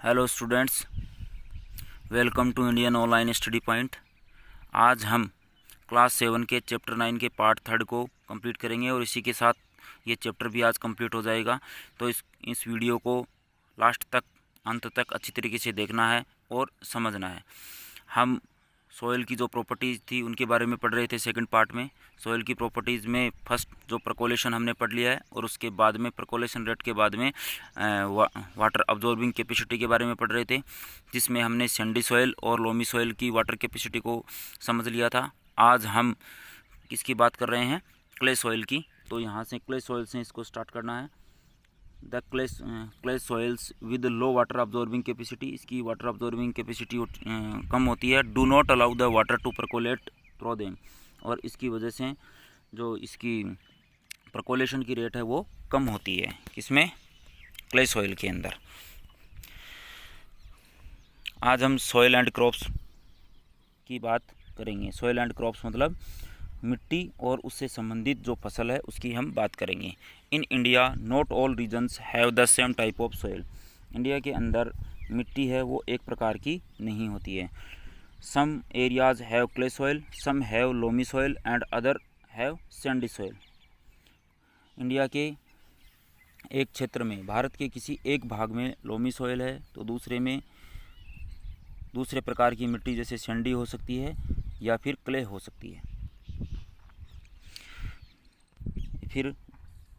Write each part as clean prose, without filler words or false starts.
Hello students, welcome to Indian online study point. आज हम class 7 के चैप्टर 9 के पार्ट 3 को कंप्लीट करेंगे और इसी के साथ ये चैप्टर भी आज कंप्लीट हो जाएगा। तो इस वीडियो को लास्ट तक, अंत तक अच्छी तरीके से देखना है और समझना है। हम सोयल की जो प्रॉपर्टीज़ थी उनके बारे में पढ़ रहे थे सेकंड पार्ट में। सोयल की प्रॉपर्टीज़ में फर्स्ट जो परकोलेशन हमने पढ़ लिया है और उसके बाद में परकोलेशन रेट के बाद में वाटर अब्जॉर्बिंग कैपेसिटी के बारे में पढ़ रहे थे, जिसमें हमने सैंडी सोयल और लोमी सोयल की वाटर कैपेसिटी को समझ लिया था। आज हम किसकी बात कर रहे हैं? क्ले सोयल की। तो यहाँ से क्ले सोयल से इसको स्टार्ट करना है। The clay soils with low water absorbing capacity, इसकी वाटर अब्जॉर्बिंग कैपेसिटी कम होती है। Do not allow the water to percolate through them, और इसकी वजह से जो इसकी परकोलेशन की रेट है वो कम होती है। किसमें? क्ले सॉइल के अंदर। आज हम सॉइल एंड क्रॉप्स की बात करेंगे। सॉइल एंड क्रॉप्स मतलब मिट्टी और उससे संबंधित जो फसल है उसकी हम बात करेंगे। In India not all regions have the same type of soil. India के अंदर मिट्टी है वो एक प्रकार की नहीं होती है। Some areas have clay soil, some have loamy soil and other have sandy soil. India के एक क्षेत्र में, भारत के किसी एक भाग में लोमी सॉइल है तो दूसरे में दूसरे प्रकार की मिट्टी जैसे सैंडी हो सकती है या फिर क्ले हो सकती है। फिर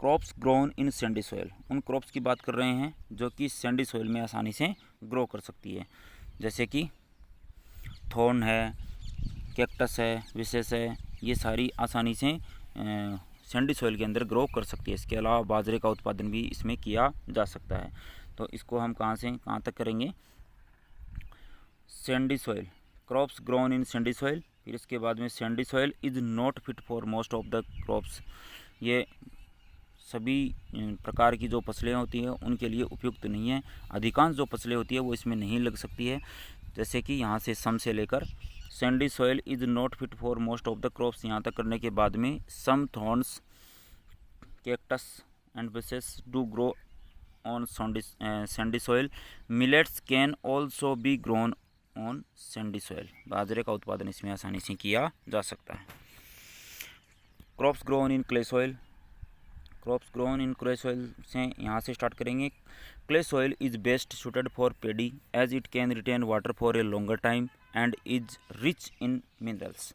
crops grown in Sandy soil, उन क्रॉप्स की बात कर रहे हैं जो कि सैंडी सॉइल में आसानी से ग्रो कर सकती है, जैसे कि थॉर्न है, कैक्टस है, विसेस है। ये सारी आसानी से सैंडी सॉइल के अंदर ग्रो कर सकती है। इसके अलावा बाजरे का उत्पादन भी इसमें किया जा सकता है। तो इसको हम कहाँ से कहाँ तक करेंगे? Sandy soil, crops grown in Sandy soil. फिर इसके बाद में Sandy soil is not fit for most of the crops. ये सभी प्रकार की जो फसलें होती हैं उनके लिए उपयुक्त नहीं है। अधिकांश जो फसलें होती है वो इसमें नहीं लग सकती है। जैसे कि यहाँ से सम से लेकर sandy soil is not fit for most of the crops, यहाँ तक करने के बाद में some thorns, cactus and bushes do grow on sandy soil. Millets can also be grown on sandy soil. बाजरे का उत्पादन इसमें आसानी से किया जा सकता है। Crops grown in clay soil, crops grown in clay soil से यहाँ से स्टार्ट करेंगे। Clay soil is best suited for paddy as it can retain water for a longer time and is rich in minerals.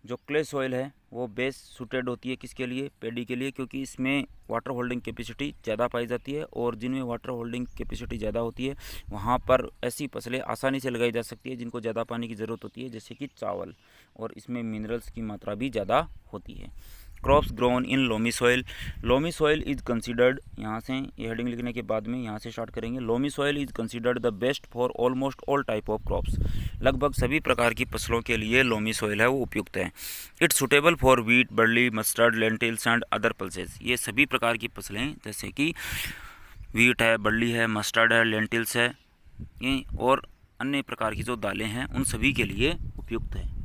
जो clay soil है वो best suited होती है किसके लिए? पेडी के लिए, क्योंकि इसमें वाटर होल्डिंग कैपेसिटी ज़्यादा पाई जाती है और जिनमें वाटर होल्डिंग कैपेसिटी ज़्यादा होती है वहाँ पर ऐसी फसलें आसानी से लगाई जा सकती है जिनको ज़्यादा पानी की ज़रूरत होती है, जैसे कि चावल, और इसमें मिनरल्स की मात्रा भी ज़्यादा होती है। Crops grown in loamy soil, loamy soil is considered, यहाँ से ये हेडिंग लिखने के बाद में यहाँ से स्टार्ट करेंगे। Loamy soil is considered the best for almost all type of crops. लगभग सभी प्रकार की फसलों के लिए लोमी सॉइल है वो उपयुक्त है। It's suitable for wheat, barley, mustard, lentils and other pulses. ये सभी प्रकार की फसलें जैसे कि वीट है, बर्ली है, मस्टर्ड है, लेंटिल्स है, ये और अन्य प्रकार की जो दालें हैं उन सभी के लिए उपयुक्त है।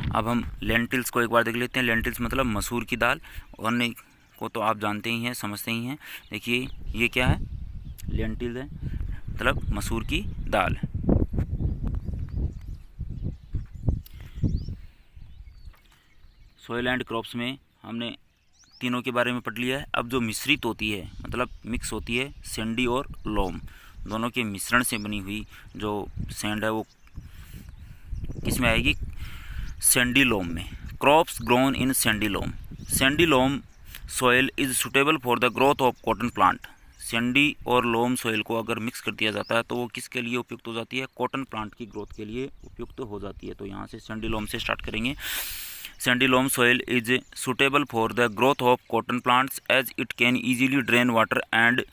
अब हम लेंटिल्स को एक बार देख लेते हैं। लेंटिल्स मतलब मसूर की दाल, और अन्य को तो आप जानते ही हैं, समझते ही हैं। देखिए ये क्या है? लेंटिल है, मतलब मसूर की दाल। सॉइल एंड क्रॉप्स में हमने तीनों के बारे में पढ़ लिया है। अब जो मिश्रित होती है, मतलब मिक्स होती है, सैंडी और लोम दोनों के मिश्रण से बनी हुई जो सैंड है वो किस में आएगी? सैंडी लोम में। Crops grown in sandy loam, sandy loam soil is suitable for the growth of cotton plant. Sandy और लोम सॉइल को अगर मिक्स कर दिया जाता है तो वो किसके लिए उपयुक्त हो जाती है? कॉटन प्लांट की ग्रोथ के लिए उपयुक्त हो जाती है। तो यहाँ से सैंडी लोम से स्टार्ट करेंगे। Sandy loam soil is suitable for the growth of cotton plants as it can easily drain water and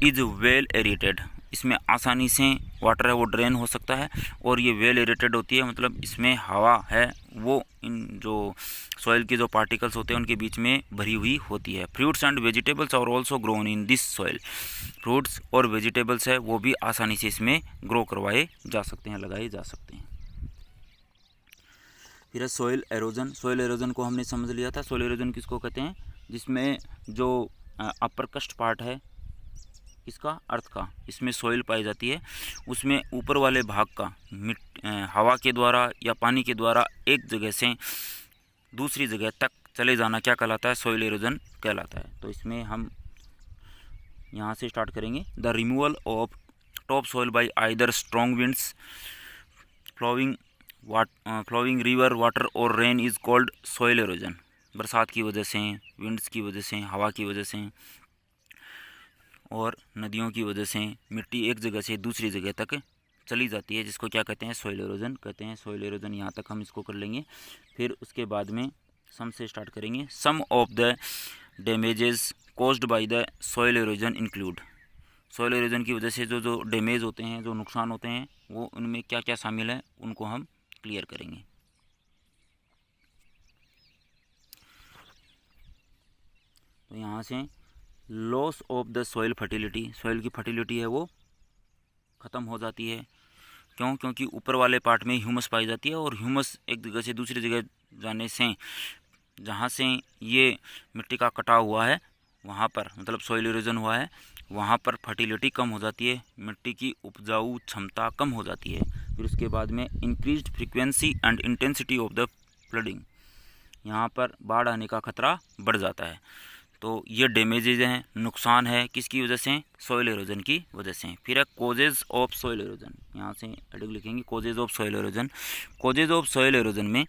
is well aerated. इसमें आसानी से वाटर है वो ड्रेन हो सकता है और ये वेल एरेटेड होती है, मतलब इसमें हवा है वो इन जो सॉइल के जो पार्टिकल्स होते हैं उनके बीच में भरी हुई होती है। Fruits and vegetables are also grown in this soil, fruits और वेजिटेबल्स है वो भी आसानी से इसमें ग्रो करवाए जा सकते हैं, लगाए जा सकते हैं। फिर सोइल एरोजन, सोइल एरोजन को हमने समझ लिया था। सोइल एरोजन किसको कहते हैं? जिसमें जो अपर कस्ट पार्ट है किसका, अर्थ का, इसमें सॉइल पाई जाती है, उसमें ऊपर वाले भाग का हवा के द्वारा या पानी के द्वारा एक जगह से दूसरी जगह तक चले जाना क्या कहलाता है, सॉइल इरोजन कहलाता है। तो इसमें हम यहाँ से स्टार्ट करेंगे। The removal of top soil by either strong winds, flowing river water और rain is called soil erosion. बरसात की वजह से, विंड्स की वजह से, हवा की वजह से और नदियों की वजह से मिट्टी एक जगह से दूसरी जगह तक चली जाती है, जिसको क्या कहते हैं, सॉइल इरोजन कहते हैं। सॉइल इरोजन यहाँ तक हम इसको कर लेंगे। फिर उसके बाद में सम से स्टार्ट करेंगे। Some of the damages caused by the soil erosion include. Soil erosion की वजह से जो जो डैमेज होते हैं, जो नुकसान होते हैं, वो उनमें क्या क्या शामिल है, उनको हम क्लियर करेंगे। तो यहाँ से loss of the soil fertility, soil की फर्टिलिटी है वो ख़त्म हो जाती है। क्यों? क्योंकि ऊपर वाले पार्ट में ह्यूमस पाई जाती है और ह्यूमस एक जगह से दूसरी जगह जाने से, जहाँ से ये मिट्टी का कटाव हुआ है वहाँ पर, मतलब सॉइल इरोजन हुआ है, वहाँ पर फर्टिलिटी कम हो जाती है, मिट्टी की उपजाऊ क्षमता कम हो जाती है। फिर उसके बाद में increased frequency and intensity of the flooding, यहाँ पर बाढ़ आने का खतरा बढ़ जाता है। तो ये डैमेजेज हैं, नुकसान है, किसकी वजह से, सॉइल इरोजन की वजह से। फिर है कोजेज ऑफ सॉइल इरोजन, यहाँ से हेडिंग लिखेंगे causes of soil erosion. Causes of soil erosion में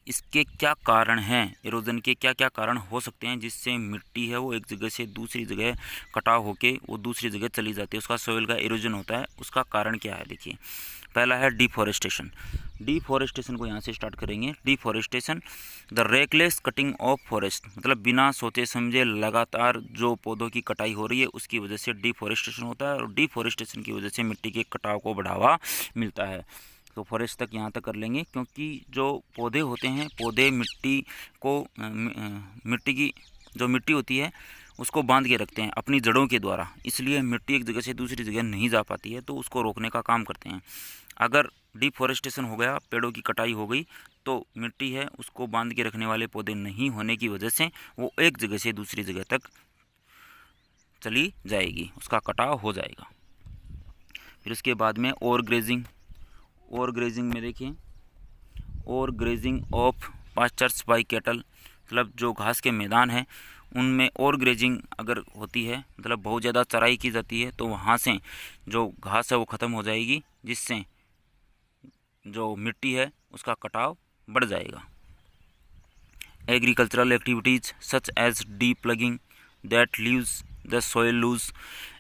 इसके क्या कारण हैं, इरोजन के क्या क्या कारण हो सकते हैं जिससे मिट्टी है वो एक जगह से दूसरी जगह कटाव होके वो दूसरी जगह चली जाती है, उसका सॉइल का इरोजन होता है। उसका कारण क्या है, देखिए। पहला है डिफॉरेस्टेशन। डिफॉरेस्टेशन को यहाँ से स्टार्ट करेंगे। Deforestation, the reckless cutting of forest, मतलब बिना सोचे समझे लगातार जो पौधों की कटाई हो रही है उसकी वजह से डिफॉरेस्टेशन होता है, और डिफॉरेस्टेशन की वजह से मिट्टी के कटाव को बढ़ावा मिलता है। तो फॉरेस्ट तक यहाँ तक कर लेंगे, क्योंकि जो पौधे होते हैं, पौधे मिट्टी को मिट्टी की जो मिट्टी होती है उसको बांध के रखते हैं अपनी जड़ों के द्वारा, इसलिए मिट्टी एक जगह से दूसरी जगह नहीं जा पाती है, तो उसको रोकने का काम करते हैं। अगर डिफॉरेस्टेशन हो गया, पेड़ों की कटाई हो गई, तो मिट्टी है उसको बांध के रखने वाले पौधे नहीं होने की वजह से वो एक जगह से दूसरी जगह तक चली जाएगी, उसका कटाव हो जाएगा। फिर उसके बाद में ओवर ग्रेजिंग। ओवर ग्रेजिंग में देखिए, overgrazing of pastures by cattle, मतलब जो घास के मैदान हैं उनमें ओवर ग्रेजिंग अगर होती है, मतलब बहुत ज़्यादा चराई की जाती है, तो वहाँ से जो घास है वो ख़त्म हो जाएगी, जिससे जो मिट्टी है उसका कटाव बढ़ जाएगा। Agricultural activities such as deep ploughing that leaves the soil loose.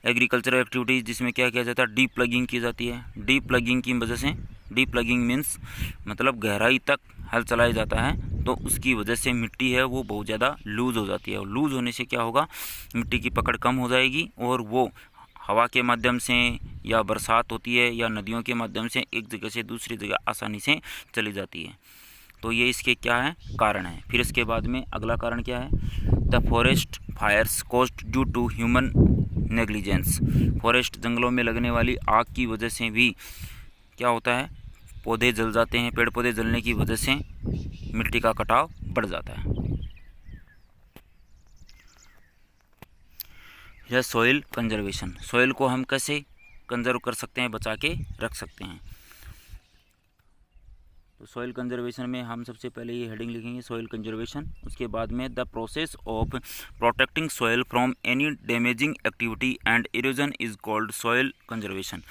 Agricultural activities जिसमें क्या किया जाता है, डीप प्लगिंग की जाती है। डीप प्लगिंग की वजह से, डीप प्लगिंग मीन्स मतलब गहराई तक हल चलाया जाता है, तो उसकी वजह से मिट्टी है वो बहुत ज़्यादा लूज़ हो जाती है, और लूज़ होने से क्या होगा, मिट्टी की पकड़ कम हो जाएगी और वो हवा के माध्यम से या बरसात होती है या नदियों के माध्यम से एक जगह से दूसरी जगह आसानी से चली जाती है। तो ये इसके क्या है, कारण है। फिर इसके बाद में अगला कारण क्या है, the forest fires caused due to human negligence. Forest जंगलों में लगने वाली आग की वजह से भी क्या होता है, पौधे जल जाते हैं, पेड़ पौधे जलने की वजह से मिट्टी का कटाव बढ़ जाता है। यह सॉइल कंजर्वेशन, सॉइल को हम कैसे कंजर्व कर सकते हैं, बचा के रख सकते हैं। तो सॉइल कंजर्वेशन में हम सबसे पहले ये हेडिंग लिखेंगे, सॉइल कंजर्वेशन। उसके बाद में the process of protecting soil from any damaging activity and erosion is called soil conservation.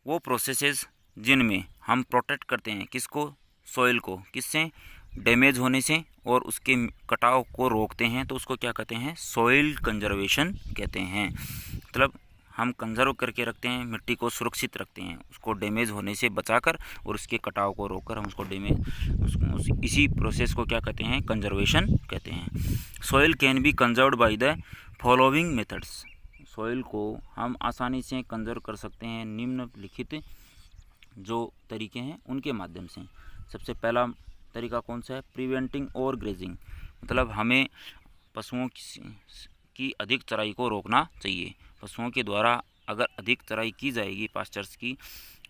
वो प्रोसेसेस जिनमें हम प्रोटेक्ट करते हैं किसको, सॉइल को, किससे, डैमेज होने से, और उसके कटाव को रोकते हैं, तो उसको क्या कहते हैं, सॉइल कंजर्वेशन कहते हैं। मतलब हम कंजर्व करके रखते हैं, मिट्टी को सुरक्षित रखते हैं, उसको डैमेज होने से बचाकर और उसके कटाव को रोककर हम उसको इसी प्रोसेस को क्या कहते हैं, कंजर्वेशन कहते हैं। Soil can be conserved by the following methods. Soil को हम आसानी से कंजर्व कर सकते हैं निम्नलिखित जो तरीके हैं उनके माध्यम से। सबसे पहला तरीका कौन सा है, प्रिवेंटिंग ओवर ग्रेजिंग, मतलब हमें पशुओं की अधिक चराई को रोकना चाहिए। पशुओं के द्वारा अगर अधिक चराई की जाएगी पास्चर्स की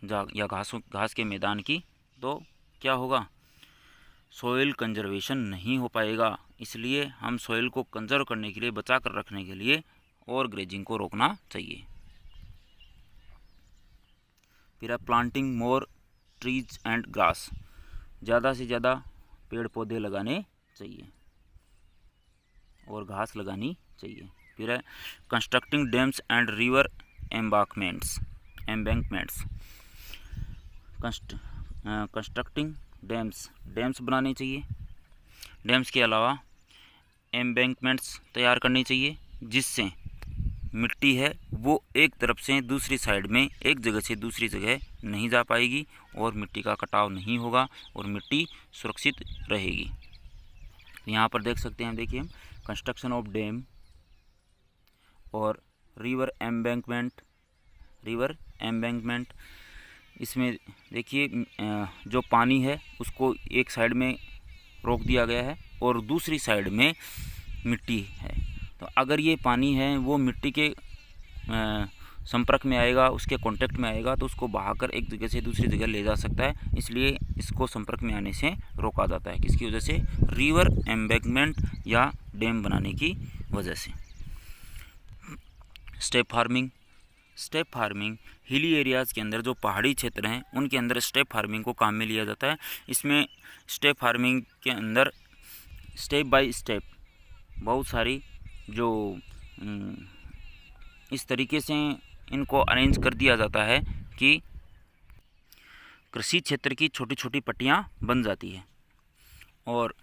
या घास के मैदान की, तो क्या होगा, सॉइल कंजर्वेशन नहीं हो पाएगा। इसलिए हम सॉइल को कंजर्व करने के लिए, बचा कर रखने के लिए और ग्रेजिंग को रोकना चाहिए। फिर है planting more trees and grass, ज़्यादा से ज़्यादा पेड़ पौधे लगाने चाहिए और घास लगानी चाहिए। फिर है constructing dams and river embankments, constructing dams बनाने चाहिए। डैम्स के अलावा एम्बैंकमेंट्स तैयार करनी चाहिए, जिससे मिट्टी है वो एक तरफ से दूसरी साइड में, एक जगह से दूसरी जगह नहीं जा पाएगी और मिट्टी का कटाव नहीं होगा और मिट्टी सुरक्षित रहेगी। यहाँ पर देख सकते हैं, देखिए हम कंस्ट्रक्शन ऑफ डैम और रिवर एम्बैंकमेंट, इसमें देखिए जो पानी है उसको एक साइड में रोक दिया गया है और दूसरी साइड में मिट्टी है। तो अगर ये पानी है वो मिट्टी के संपर्क में आएगा, उसके कांटेक्ट में आएगा, तो उसको बहाकर एक जगह से दूसरी जगह ले जा सकता है। इसलिए इसको संपर्क में आने से रोका जाता है। किसकी वजह से? रिवर एम्बैंकमेंट या डैम बनाने की वजह से। स्टेप फार्मिंग हिली एरियाज़ के अंदर, जो पहाड़ी क्षेत्र हैं उनके अंदर स्टेप फार्मिंग को काम में लिया जाता है। इसमें स्टेप फार्मिंग के अंदर स्टेप बाय स्टेप बहुत सारी जो इस तरीके से इनको अरेंज कर दिया जाता है कि कृषि क्षेत्र की छोटी छोटी पट्टियाँ बन जाती है और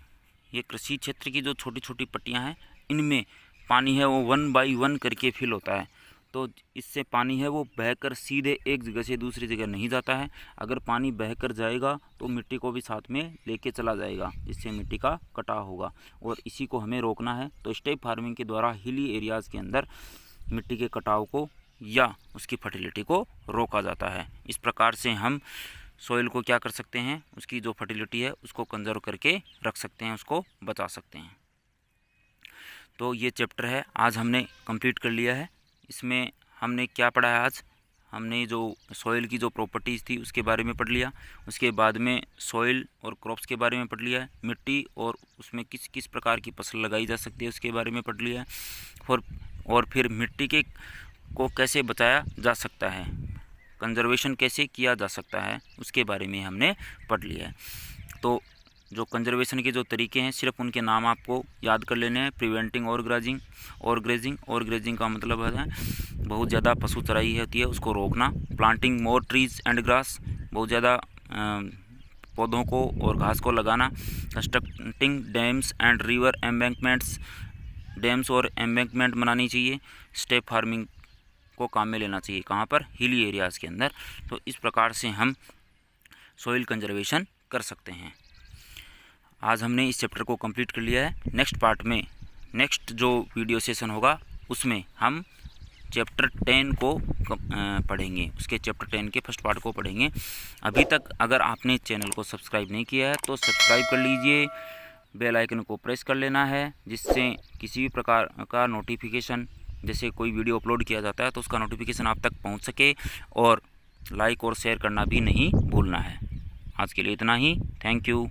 ये कृषि क्षेत्र की जो छोटी छोटी पट्टियाँ हैं इनमें पानी है वो 1 बाय 1 करके फिल होता है। तो इससे पानी है वो बहकर सीधे एक जगह से दूसरी जगह नहीं जाता है। अगर पानी बहकर जाएगा तो मिट्टी को भी साथ में लेके चला जाएगा, जिससे मिट्टी का कटाव होगा और इसी को हमें रोकना है। तो स्टेप फार्मिंग के द्वारा हिली एरियाज़ के अंदर मिट्टी के कटाव को या उसकी फर्टिलिटी को रोका जाता है। इस प्रकार से हम सॉइल को क्या कर सकते हैं, उसकी जो फर्टिलिटी है उसको कंजर्व करके रख सकते हैं, उसको बचा सकते हैं। तो ये चैप्टर है आज हमने कंप्लीट कर लिया है। इसमें हमने क्या पढ़ा है? आज हमने जो सॉइल की जो प्रॉपर्टीज़ थी उसके बारे में पढ़ लिया, उसके बाद में सॉइल और क्रॉप्स के बारे में पढ़ लिया है, मिट्टी और उसमें किस किस प्रकार की फसल लगाई जा सकती है उसके बारे में पढ़ लिया है और फिर मिट्टी के को कैसे बचाया जा सकता है, कंजर्वेशन कैसे किया जा सकता है उसके बारे में हमने पढ़ लिया है। तो जो कंजर्वेशन के जो तरीके हैं सिर्फ उनके नाम आपको याद कर लेने हैं। प्रिवेंटिंग और ग्रेजिंग का मतलब है बहुत ज़्यादा पशु चराई होती है उसको रोकना। Planting more trees and grass, बहुत ज़्यादा पौधों को और घास को लगाना। Constructing dams and river embankments, dams और एम्बैंकमेंट बनानी चाहिए। स्टेप फार्मिंग को काम में लेना चाहिए, कहाँ पर? हिली एरियाज़ के अंदर। तो इस प्रकार से हम सॉइल कंजर्वेशन कर सकते हैं। आज हमने इस चैप्टर को कंप्लीट कर लिया है। नेक्स्ट पार्ट में, नेक्स्ट जो वीडियो सेशन होगा उसमें हम चैप्टर 10 को पढ़ेंगे, उसके चैप्टर 10 के फर्स्ट पार्ट को पढ़ेंगे। अभी तक अगर आपने चैनल को सब्सक्राइब नहीं किया है तो सब्सक्राइब कर लीजिए, बेल आइकन को प्रेस कर लेना है, जिससे किसी भी प्रकार का नोटिफिकेशन, जैसे कोई वीडियो अपलोड किया जाता है तो उसका नोटिफिकेशन आप तक पहुंच सके, और लाइक और शेयर करना भी नहीं भूलना है। आज के लिए इतना ही। Thank you.